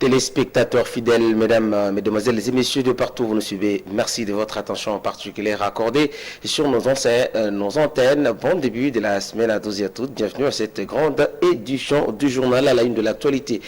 Téléspectateurs fidèles, mesdames, mesdemoiselles et messieurs de partout, vous nous suivez. Merci de votre attention particulière accordée sur nos antennes. Bon début de la semaine à tous et à toutes. Bienvenue à cette grande édition du journal à la une de l'actualité.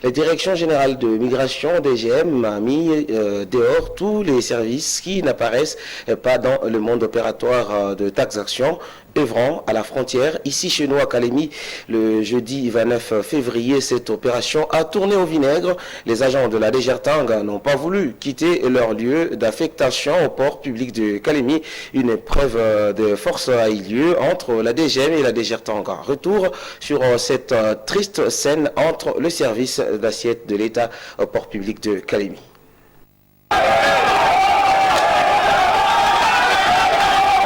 La Direction générale de migration DGM a mis dehors tous les services qui n'apparaissent pas dans le monde opératoire de taxation œuvrant à la frontière. Ici chez nous à Calémie, le jeudi 29 février, cette opération a tourné au vinaigre. Les agents de la DGRTANG n'ont pas voulu quitter leur lieu d'affectation au port public de Calémie. Une épreuve de force a eu lieu entre la DGM et la DGRTANG. Retour sur cette triste scène entre le service d'assiette de l'État au port public de Calémie.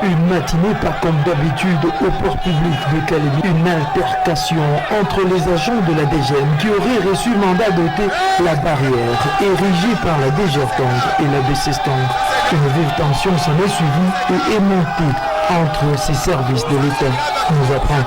Une matinée pas comme d'habitude au port public de Calémie. Une altercation entre les agents de la DGM qui auraient reçu mandat d'ôter la barrière érigée par la DGRTANG et la BCSTANG. Une vive tension s'en est suivie et est montée entre ces services de l'État. Nous apprenons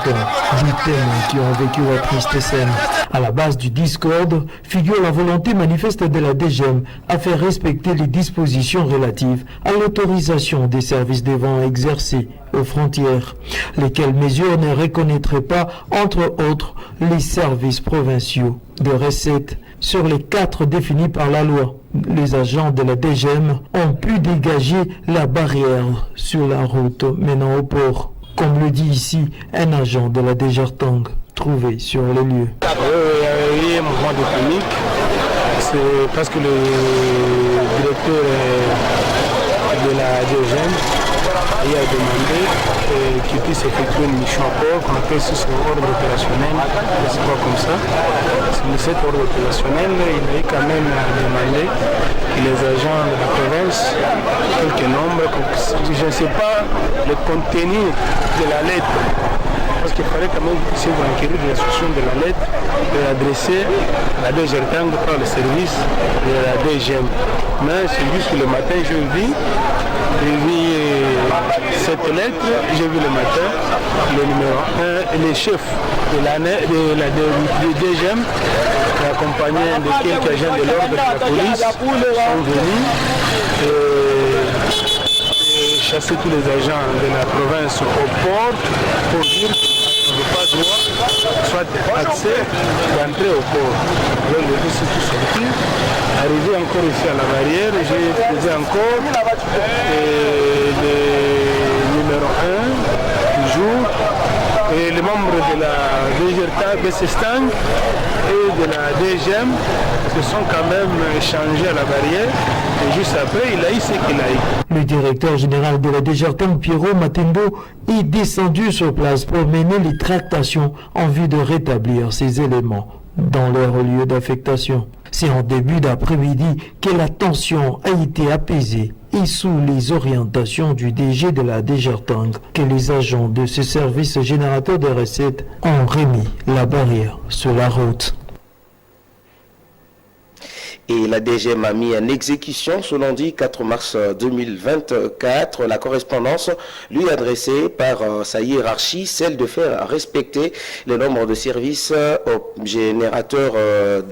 des témoins qui ont vécu la triste scène. À la base du discorde figure la volonté manifeste de la DGM à faire respecter les dispositions relatives à l'autorisation des services devant exercer aux frontières, lesquelles mesures ne reconnaîtraient pas, entre autres, les services provinciaux de recettes sur les 4 définis par la loi. Les agents de la DGM ont pu dégager la barrière sur la route menant au port, comme le dit ici un agent de la DGRTANG trouvé sur les lieux. Il y a eu un mouvement de panique, c'est parce que le directeur de la DGM a demandé qu'il puisse effectuer une mission à port qu'on appelle sous ordre opérationnel, c'est pas comme ça. Sur cet ordre opérationnel, il a quand même demandé que les agents de la province, quelques nombres, je ne sais pas le contenu de la lettre, parce qu'il fallait quand même si vous enquérir de l'instruction de la lettre et adresser à la DGRTANG par le service de la DGM. Mais c'est juste que le matin, j'ai vu cette lettre, j'ai vu le matin le numéro 1, les chefs de la DGM, accompagnés de quelques agents de l'ordre de la police, sont venus chasser tous les agents de la province au port pour dire qu'on n'a pas droit, soit accès d'entrer au port. Alors le bus est tout sorti. Arrivé encore ici à la barrière, j'ai posé encore le numéro 1 du jour et les membres de la DGRTANG, BCSTANG et de la DGM se sont quand même échangés à la barrière et juste après il a eu ce qu'il a eu. Le directeur général de la DGRTANG, Pierrot Matendo, est descendu sur place pour mener les tractations en vue de rétablir ces éléments dans leur lieu d'affectation. C'est en début d'après-midi que la tension a été apaisée et sous les orientations du DG de la DGRTANG que les agents de ce service générateur de recettes ont remis la barrière sur la route. Et la DGM a mis en exécution ce lundi 4 mars 2024 la correspondance lui adressée par sa hiérarchie, celle de faire respecter le nombre de services au générateur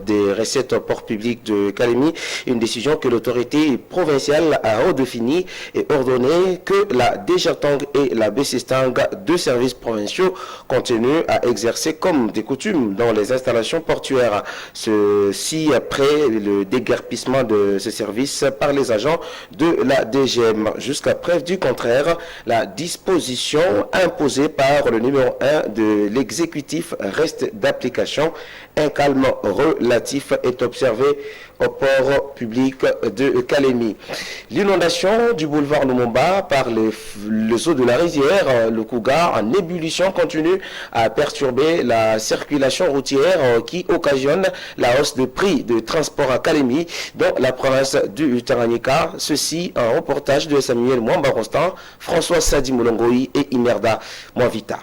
des recettes au port public de Calémie, une décision que l'autorité provinciale a redéfinie et ordonné que la DGRTANG et la BCSTANG, 2 services provinciaux, continuent à exercer comme des coutumes dans les installations portuaires. Ceci après le déguerpissement de ce service par les agents de la DGM. Jusqu'à preuve du contraire, la disposition imposée par le numéro 1 de l'exécutif reste d'application. Un calme relatif est observé au port public de Calémie. L'inondation du boulevard Lumumba par les eaux de la rizière, le Cougar, en ébullition continue à perturber la circulation routière qui occasionne la hausse de prix de transport à Calémie dans la province du Tanganyika. Ceci un reportage de Samuel Mwamba-Constant, François Sadi Moulongoï et Imerda Mwavita.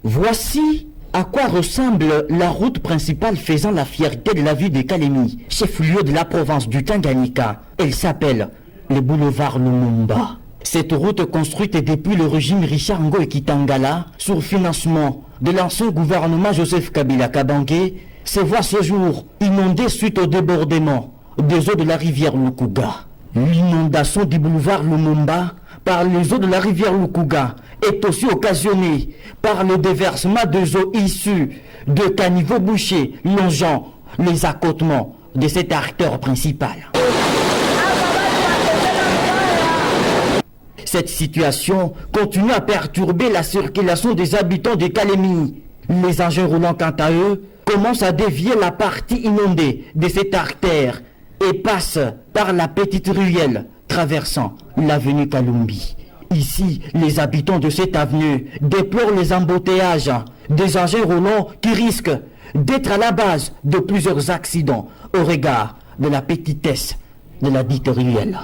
Voici à quoi ressemble la route principale faisant la fierté de la ville de Calémie, chef-lieu de la province du Tanganyika. Elle s'appelle le boulevard Lumumba. Cette route construite depuis le régime Richard Ngoyi Kitangala, sur financement de l'ancien gouvernement Joseph Kabila Kabange, se voit ce jour inondée suite au débordement des eaux de la rivière Lukuga. L'inondation du boulevard Lumumba par les eaux de la rivière Lukuga est aussi occasionnée par le déversement des eaux issues de caniveaux bouchés longeant les accotements de cet artère principal. Cette situation continue à perturber la circulation des habitants de Kalemi. Les engins roulants, quant à eux, commencent à dévier la partie inondée de cette artère et passent par la petite ruelle traversant l'avenue Kalumbi. Ici, les habitants de cette avenue déplorent les embouteillages des engins roulants qui risquent d'être à la base de plusieurs accidents au regard de la petitesse de la dite ruelle.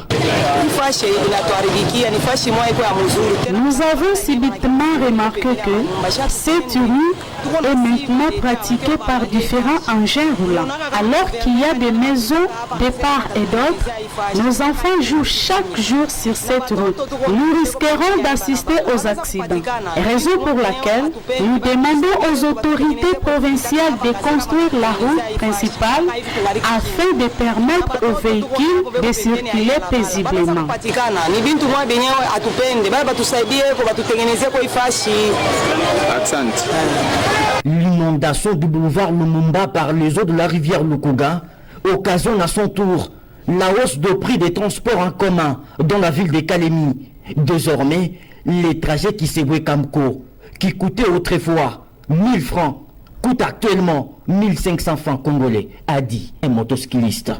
Nous avons subitement remarqué que cette rue est maintenant pratiquée par différents engins roulants. Alors qu'il y a des maisons de part et d'autre, nos enfants jouent chaque jour sur cette route. Nous risquerons d'assister aux accidents. Raison pour laquelle nous demandons aux autorités provinciales de construire la route principale afin de permettre aux véhicules de circuler paisiblement. L'inondation du boulevard Lumumba par les eaux de la rivière Lukuga occasionne à son tour la hausse de prix des transports en commun dans la ville de Kalemi. Désormais, les trajets Kisegwe-Kamko, qui coûtaient autrefois 1000 francs, coûtent actuellement 1500 francs congolais, a dit un motocycliste.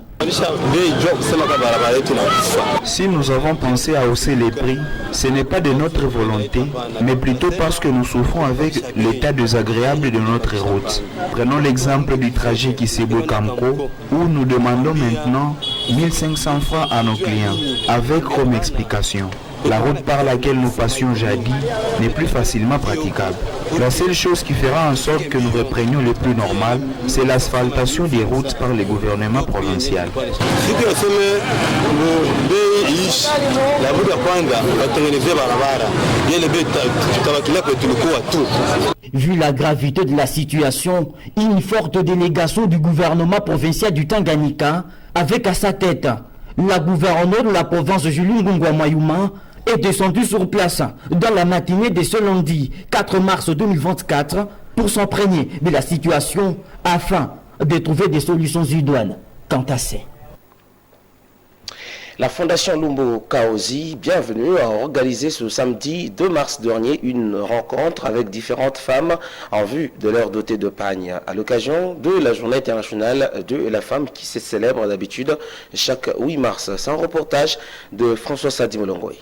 Si nous avons pensé à hausser les prix, ce n'est pas de notre volonté, mais plutôt parce que nous souffrons avec l'état désagréable de notre route. Prenons l'exemple du trajet Kisegwe-Kamko, où nous demandons maintenant 1500 francs à nos clients, avec comme explication: la route par laquelle nous passions jadis n'est plus facilement praticable. La seule chose qui fera en sorte que nous reprenions le plus normal, c'est l'asphaltation des routes par le gouvernement provincial. Vu la gravité de la situation, une forte délégation du gouvernement provincial du Tanganyika, avec à sa tête la gouverneure de la province Julie Ngungwa Mayuma, est descendu sur place dans la matinée de ce lundi 4 mars 2024 pour s'imprégner de la situation afin de trouver des solutions idoines quant à ça. La Fondation Lumbu Kaozi, bienvenue, a organisé ce samedi 2 mars dernier une rencontre avec différentes femmes en vue de leur doter de pagne à l'occasion de la journée internationale de la femme qui se célèbre d'habitude chaque 8 mars. C'est un reportage de François Sadi Molongoy.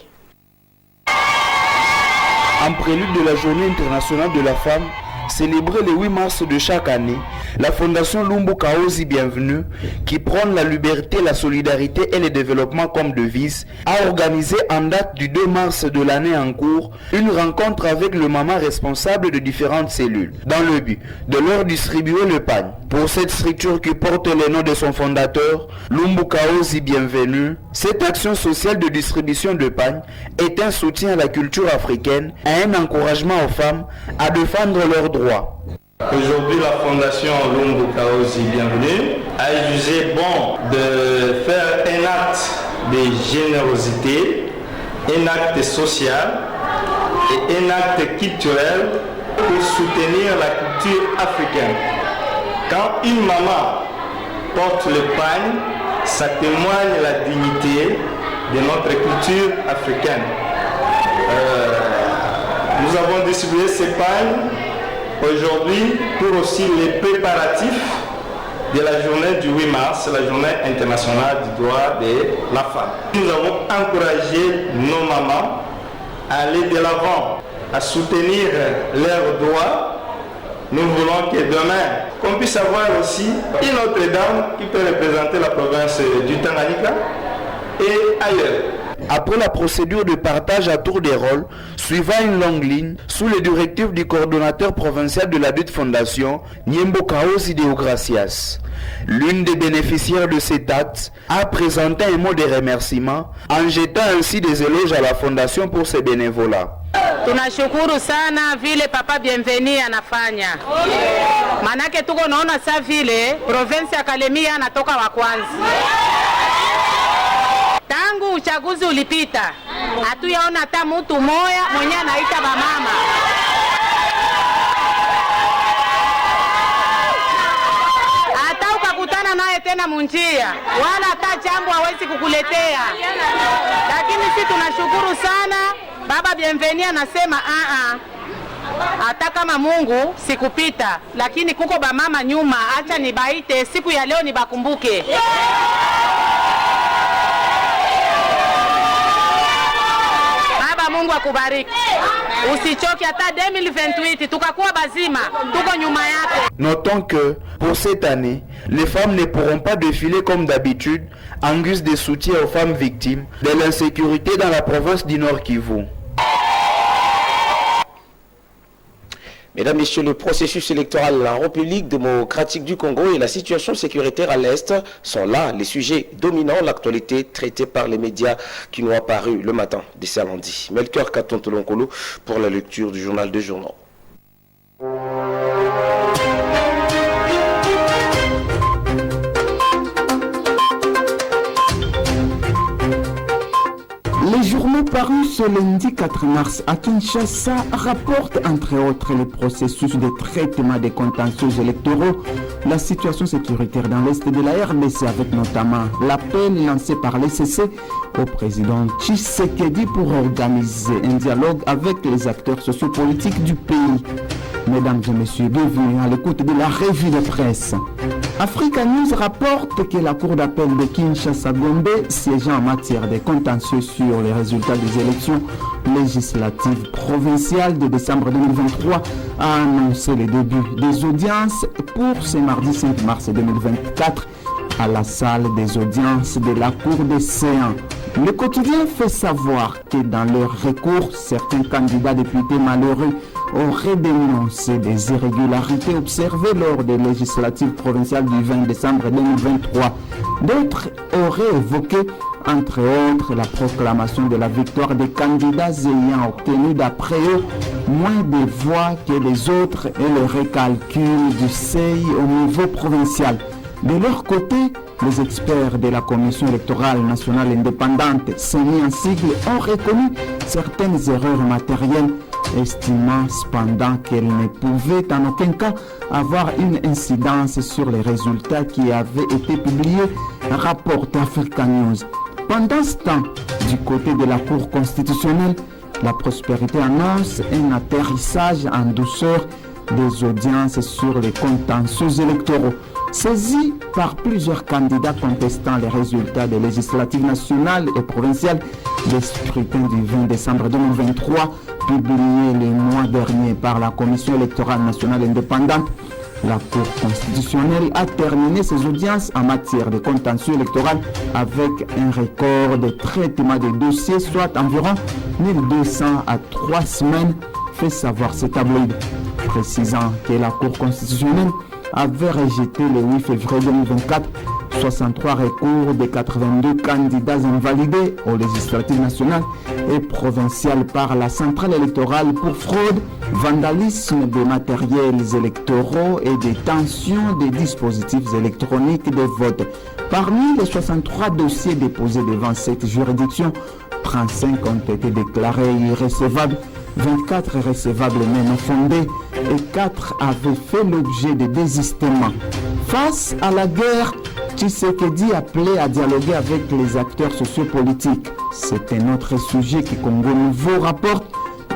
En prélude de la journée internationale de la femme, célébrée le 8 mars de chaque année, la Fondation Lumbu Kaozi Bienvenue, qui prône la liberté, la solidarité et le développement comme devise, a organisé en date du 2 mars de l'année en cours une rencontre avec le maman responsable de différentes cellules, dans le but de leur distribuer le pagne. Pour cette structure qui porte le nom de son fondateur, Lumbu Kaozi Bienvenue, cette action sociale de distribution de pagne est un soutien à la culture africaine et un encouragement aux femmes à défendre leurs droits. Aujourd'hui, la Fondation Lumbu Kaozi Bienvenue a jugé bon de faire un acte de générosité, un acte social et un acte culturel pour soutenir la culture africaine. Quand une maman porte le pagne, ça témoigne la dignité de notre culture africaine. Nous avons distribué ces pagnes aujourd'hui pour aussi les préparatifs de la journée du 8 mars, la journée internationale du droit de la femme. Nous avons encouragé nos mamans à aller de l'avant, à soutenir leurs droits. Nous voulons que demain, qu'on puisse avoir aussi une autre dame qui peut représenter la province du Tanganyika et ailleurs. Après la procédure de partage à tour des rôles, suivant une longue ligne, sous les directives du coordonnateur provincial de la dite fondation, Nyembo Kaozi Deogracias, L'une des bénéficiaires de cet acte a présenté un mot de remerciement en jetant ainsi des éloges à la fondation pour ses bénévolats. Tunashukuru sana vile Papa Bienvenu anafanya. Manake tuko naona sa vile province ya Kalemie anatoka wa kwanza. Tangu uchaguzi ulipita, hatuyaona hata mtu moya mwenye anaita bamama. Hata ukakutana naye tena munjia, wala hata jambo hawezi kukuletea. Lakini sisi tunashukuru sana. Baba Bienvenu anasema hata kama Mungu sikupita, lakini kuko bamama nyuma, acha nibaite siku ya leo nibakumbuke. Baba Mungu akubariki. Usichoke hata 2028 tukakuwa bazima, tuko nyuma yako. Notons que pour cette année, les femmes ne pourront pas défiler comme d'habitude en guise de soutien aux femmes victimes de l'insécurité dans la province du Nord Kivu. Mesdames, Messieurs, le processus électoral en République démocratique du Congo et la situation sécuritaire à l'Est sont là les sujets dominants, l'actualité traitée par les médias qui nous a paru le matin de ce lundi. Melchior Katon-Tolonkolo pour la lecture du journal de journaux. Les journaux parus ce lundi 4 mars à Kinshasa rapportent entre autres le processus de traitement des contentieux électoraux, la situation sécuritaire dans l'Est de la RDC avec notamment l'appel lancé par l'ECC au président Tshisekedi pour organiser un dialogue avec les acteurs sociopolitiques du pays. Mesdames et messieurs, bienvenue à l'écoute de la revue de presse. Africa News rapporte que la Cour d'appel de Kinshasa-Gombe, siégeant en matière de contentieux sur les résultats des élections législatives provinciales de décembre 2023, a annoncé le début des audiences pour ce mardi 5 mars 2024 à la salle des audiences de la Cour des séans. Le quotidien fait savoir que dans leur recours, certains candidats députés malheureux auraient dénoncé des irrégularités observées lors des législatives provinciales du 20 décembre 2023. D'autres auraient évoqué, entre autres, la proclamation de la victoire des candidats ayant obtenu d'après eux moins de voix que les autres et le recalcul du seuil au niveau provincial. De leur côté, les experts de la Commission électorale nationale indépendante, CENI en sigle, ont reconnu certaines erreurs matérielles, estimant cependant qu'elles ne pouvaient en aucun cas avoir une incidence sur les résultats qui avaient été publiés, rapporte Africa News. Pendant ce temps, du côté de la Cour constitutionnelle, la Prospérité annonce un atterrissage en douceur des audiences sur les contentieux électoraux. Saisi par plusieurs candidats contestant les résultats des législatives nationales et provinciales des scrutins du 20 décembre 2023, publiés le mois dernier par la Commission électorale nationale indépendante, la Cour constitutionnelle a terminé ses audiences en matière de contentieux électoral avec un record de traitement des dossiers, soit environ 1200 à 3 semaines, fait savoir ce tabloïd, précisant que la Cour constitutionnelle avait rejeté le 8 février 2024 63 recours des 82 candidats invalidés aux législatives nationales et provinciales par la centrale électorale pour fraude, vandalisme des matériels électoraux et détention des dispositifs électroniques de vote. Parmi les 63 dossiers déposés devant cette juridiction, 35 ont été déclarés irrecevables, 24 recevables mais non fondés et 4 avaient fait l'objet de désistements. Face à la guerre, Tshisekedi appelait à dialoguer avec les acteurs sociopolitiques. C'est un autre sujet que Congo Nouveau rapporte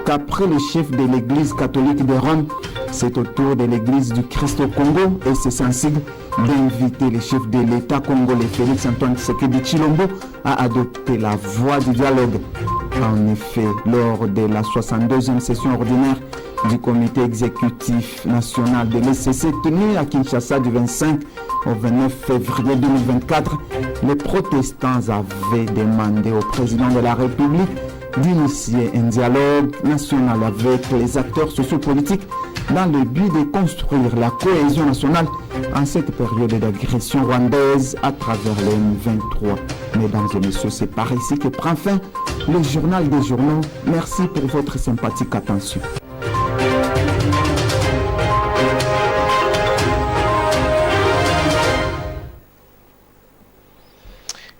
qu'après le chef de l'église catholique de Rome, c'est au tour de l'église du Christ au Congo et c'est sensible d'inviter le chef de l'État congolais Félix Antoine Tshisekedi Tshilombo à adopter la voie du dialogue. En effet, lors de la 62e session ordinaire du comité exécutif national de l'ECC tenue à Kinshasa du 25 au 29 février 2024, les protestants avaient demandé au président de la République d'initier un dialogue national avec les acteurs sociopolitiques dans le but de construire la cohésion nationale en cette période d'agression rwandaise à travers le M23. Mesdames et messieurs, c'est par ici que prend fin le journal des journaux. Merci pour votre sympathique attention.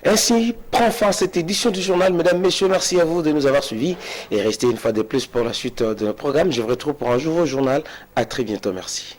Ainsi prend fin cette édition du journal. Mesdames, messieurs, merci à vous de nous avoir suivis et restez une fois de plus pour la suite de nos programmes. Je vous retrouve pour un nouveau journal. À très bientôt. Merci.